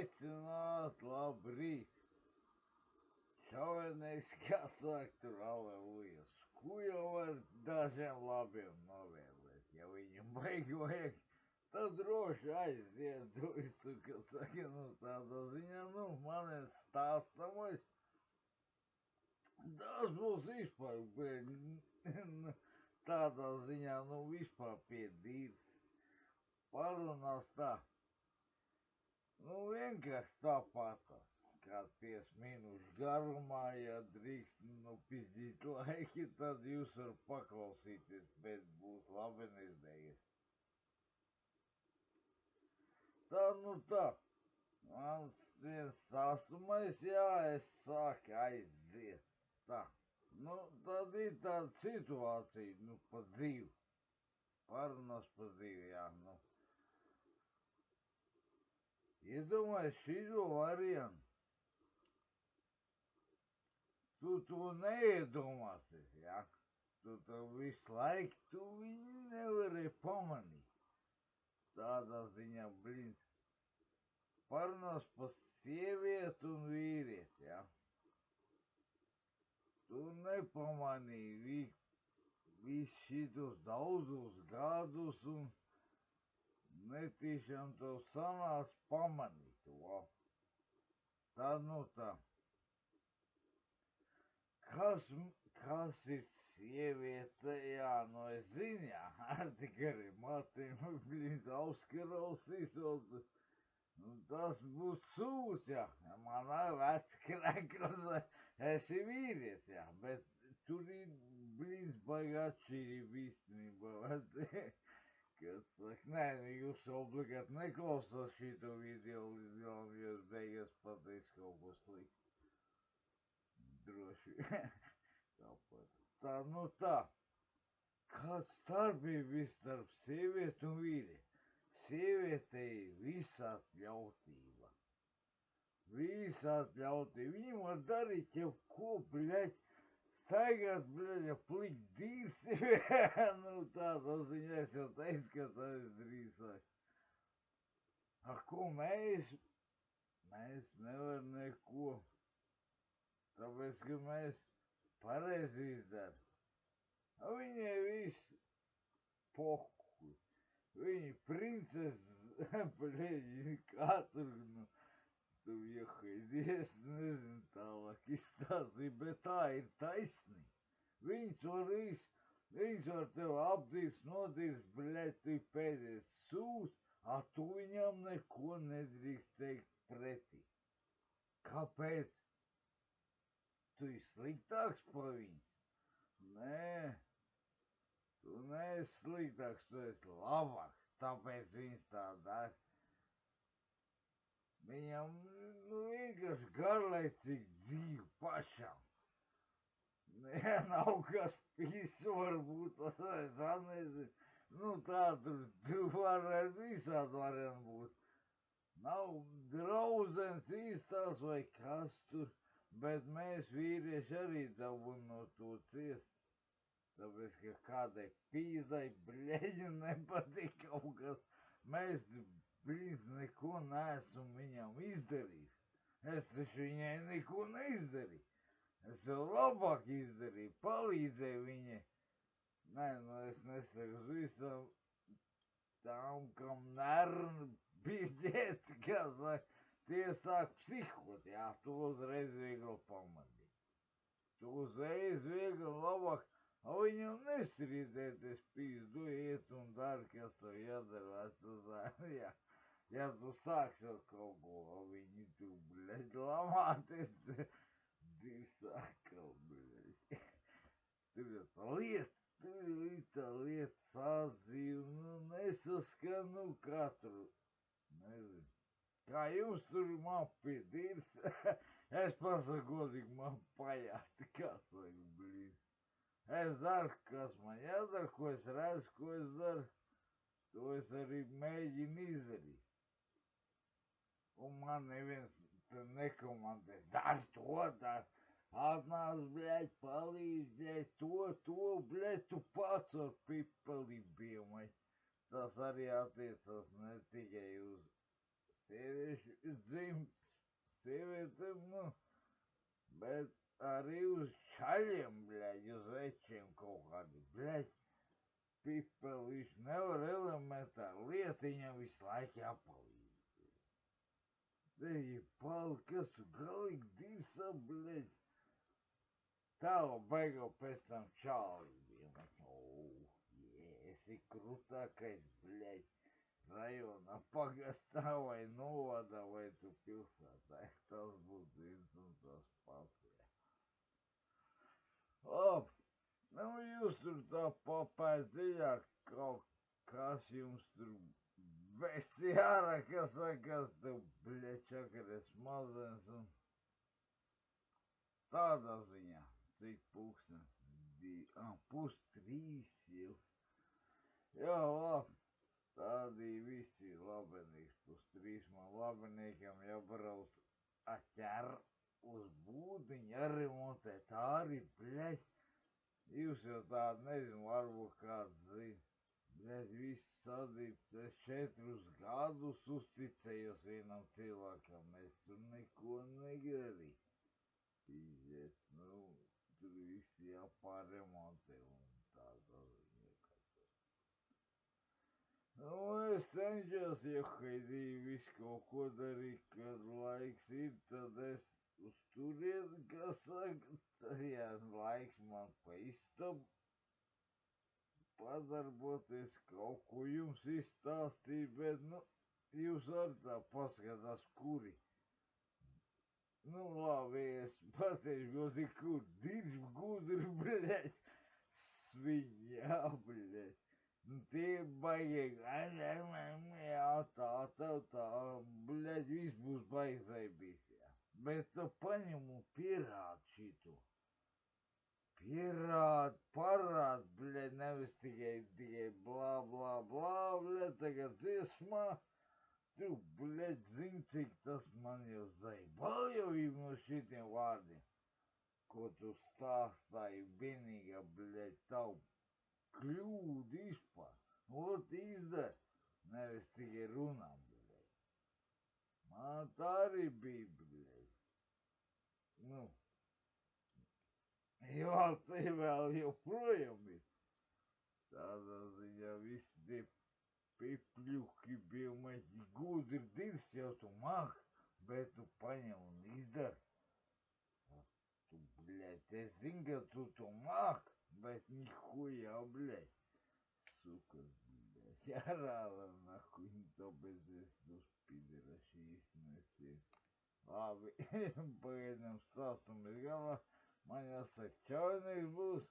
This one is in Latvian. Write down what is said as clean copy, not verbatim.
Sveicināt, labrīt! Čaunieks, kā saka, tur aleluja. Skuja var dažiem labiem novēlēt. Ja viņam vajag, tad droši aiziet visu, kas saka, tādā ziņā, man ir stāstamais. Tas būs vispār, tādā ziņā, vispār pie dīrs. Parunās tā. Vienkārši tāpatās. Kāds 5 minūšu garumā, ja drīkst, pizdīt laiki, tad jūs varat paklausīties, bet būs labi neizdejies. Tā. Mans viens stāstumais, jā, es sāku aiziet. Tā. Tad ir tāda situācija, pa dzīvi. Parunās pa dzīvi, jā, Iedomājies šito variantu. Tu to neiedomāsies, ja? Tu to visu laiku, tu viņu nevarēji pamanīt. Tādā ziņā, parunās pa sievieti un vīrieti, ja? Tu nepamanīji visus šitos daudzus gadus un netīšām tev sanāc pamanīt to. Tā. Kas ir sieviete, jā, es zinu, jā, tik arī Martin, auskarausīs, tas būs sūds, jā, manā vec kreklas, esi vīries, jā, bet tur ir, baigi atšķirība īstenībā, kas saka, nē, jūs obligāti neklausās šito video līdz galam, jo es beigās pateicu kaut ko sliktu. Droši. Tāpat. Tā. Kāds starpība ir starp sievieti un vīri? Sievietei visatļautība. Viņa var darīt jau ko, staigāt, ja plikt dīrs, tādā ziņā es jau teicu, ka tā ir drīzāk. Ko mēs? Mēs nevaram neko, tāpēc, ka mēs pareizi izdarām. Viņai viss pokuļ. Viņa princese, katru, tu iehaidies, nezinu, tālāk izstāstīt, bet tā ir taisnība. Viņas var tev apdīrs, nodīrs, tu pēdējais sūs, tu viņam neko nedrīkst teikt pretī. Kāpēc? Tu esi sliktāks par viņu? Nē, tu neesi sliktāks, tu esi labāks, tāpēc viņas tā dara. Viņam, vienkārši garlaicīgi dzīve pašam. Nav kas pisu varbūt, es nezinu. Tā tur varētu visādi varianti būt. Nav draudzens īstās vai kas tur, bet mēs vīrieši arī dabūn no to ciest. Tāpēc, ka kādai pīzdai, nepatīk kaut kas. Mēs neko neesmu viņam izdarījis. Es taču viņai neko neizdarīju. Es jau labāk izdarīju, palīdzēju viņai. Nē, es nesaku uz visam tām, kam nernu pīzdēts, kā saka, tie sāk psihot, jā, tu uzreiz viegli pamanīt. Tu uzreiz viegli labāk, viņam nestrīdēties pīzdu, iet un dar, kas tev jādara, jā. Ja tu sāksi ar kaut ko, viņi tu, lamāties, saka, tur ir tā lieta sādzīva, nesaskanu katru, nezinu. Kā jums tur man piedīrs, es pasaku godīgi, man pajāti, kā saka, Es daru, kas man jādara, ko es redzu, ko es daru, to es arī mēģinu izdarīt. Un man neviens nekomandē, dari to, atnāc, palīdz, to, tu pats ar pipeli biemai. Tas arī attiecas ne tikai uz sieviešu dzimts, sievietēm, nu, bet arī uz čaļiem, bļaļ, uz večiem kaut kādi, bļaļ, pipeli, viņš nevar elementāri lietiņam visu laiku jāpalīdz. Te jebal, kas tu galīgi dirsā, bļaļ, tālu baigo pēc tam čāli bija, esi krutākais, bļaļ, rajonā, pagastā vai novada vai tu pilsētā. Tas būtu viens un tas pats. Labi, nu jūs tur tā papēt dziļāk kaut kas jums tur vesi ārā, kas sakas tev, bļečakaries mazens un tādā ziņā. Cik pūkstens? 2:30 jau. Jā, labi. Tādī visi labenīgs, 2:30 man labeniekam jābrauc aķer uz būdiņu, jāremontē, tā arī, bļaļ, jūs jau tādu nezinu, varbūt kāds zina, bļaļ, viss sadīts, es 4 gadus uzticējos vienam cilvēkam, es tur neko negarīju, pīziet, nu, tur visi jāpārremontē un tādā ziņā. Nu, es cenšos, ja haidī visu kaut ko darīt, kad laiks ir, tad es uz turieni, kas saka, tad jā, laiks man pa istabu padarboties, kaut ko jums izstāstīt, bet, nu, jūs arī tā paskatās, kuri. Nu, labi, es pateikšu, godi, kur dirž gudri, bļaļ, sviņā, bļaļ. Nu, tie baigi, jā, tā, bļaļ, viss būs baigi zaibīs, jā. Bet tu paņem un pierād šito. Pierād, parād, bļaļ, nevis tikai blā, blā, blā, bļaļ, tagad dziesmā. Tu, bļaļ, zini, cik tas man jau zaibal jau ir no šitiem vārdiem. Ko tu stāstāji vienīgā, bļaļ, tavu kļūdu izpār. Ot izdara, nevis tikai runā, bļaļ. Man tā arī bija, bļaļ. Nu, jo te vēl joprojām ir. Tādā ziņā visi tie pipļuki bija maķi gudri dirs, jau tu māk, bet tu paņem un izdara. Tu, bļaļ, es zinu, ka tu to māk, bet nihuja, bļaļ. Сука, блядь, орала нахуй, то без этих пидорашей истинности. Labi, pagaidām stāstam bez galā, man jāsaka čaunis būs.